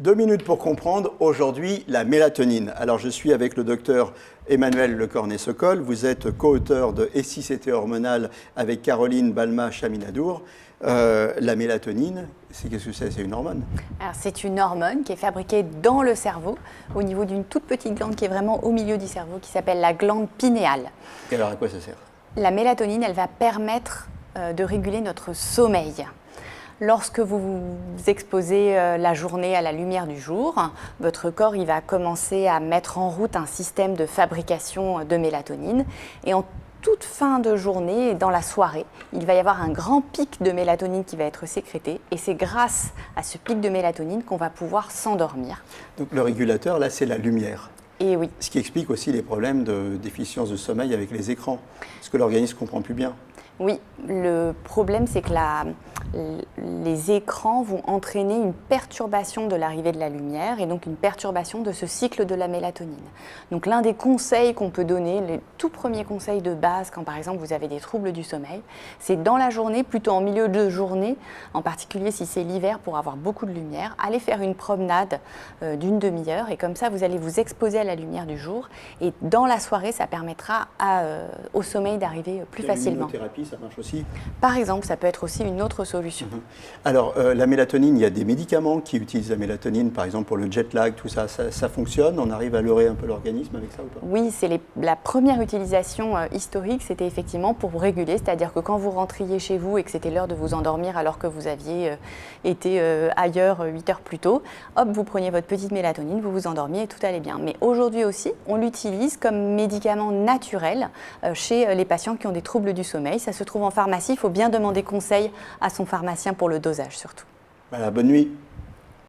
2 minutes pour comprendre aujourd'hui la mélatonine. Alors je suis avec le docteur Emmanuel Lecornet-Sokol. Vous êtes co-auteur de Et si c'était hormonal avec Caroline Balma-Chaminadour. La mélatonine, qu'est-ce que c'est? C'est une hormone? Alors c'est une hormone qui est fabriquée dans le cerveau au niveau d'une toute petite glande qui est vraiment au milieu du cerveau qui s'appelle la glande pinéale. Et alors à quoi ça sert? La mélatonine, elle va permettre de réguler notre sommeil. Lorsque vous vous exposez la journée à la lumière du jour, votre corps il va commencer à mettre en route un système de fabrication de mélatonine. Et en toute fin de journée, dans la soirée, il va y avoir un grand pic de mélatonine qui va être sécrété. Et c'est grâce à ce pic de mélatonine qu'on va pouvoir s'endormir. Donc le régulateur, là, c'est la lumière. Et oui. Ce qui explique aussi les problèmes de déficience de sommeil avec les écrans. Parce que l'organisme ne comprend plus bien. Oui, le problème c'est que les écrans vont entraîner une perturbation de l'arrivée de la lumière et donc une perturbation de ce cycle de la mélatonine. Donc l'un des conseils qu'on peut donner, les tout premiers conseils de base quand par exemple vous avez des troubles du sommeil, c'est dans la journée, plutôt en milieu de journée, en particulier si c'est l'hiver pour avoir beaucoup de lumière, allez faire une promenade d'une demi-heure et comme ça vous allez vous exposer à la lumière du jour et dans la soirée ça permettra au sommeil d'arriver plus facilement. Ça marche aussi? Par exemple, ça peut être aussi une autre solution. Alors, la mélatonine, il y a des médicaments qui utilisent la mélatonine, par exemple pour le jet lag, tout ça, ça fonctionne? On arrive à leurrer un peu l'organisme avec ça ou pas? Oui, c'est la première utilisation historique, c'était effectivement pour vous réguler, c'est-à-dire que quand vous rentriez chez vous et que c'était l'heure de vous endormir alors que vous aviez été ailleurs 8 heures plus tôt, hop, vous preniez votre petite mélatonine, vous vous endormiez et tout allait bien. Mais aujourd'hui aussi, on l'utilise comme médicament naturel chez les patients qui ont des troubles du sommeil. Ça se trouve en pharmacie, il faut bien demander conseil à son pharmacien pour le dosage surtout. Voilà, bonne nuit.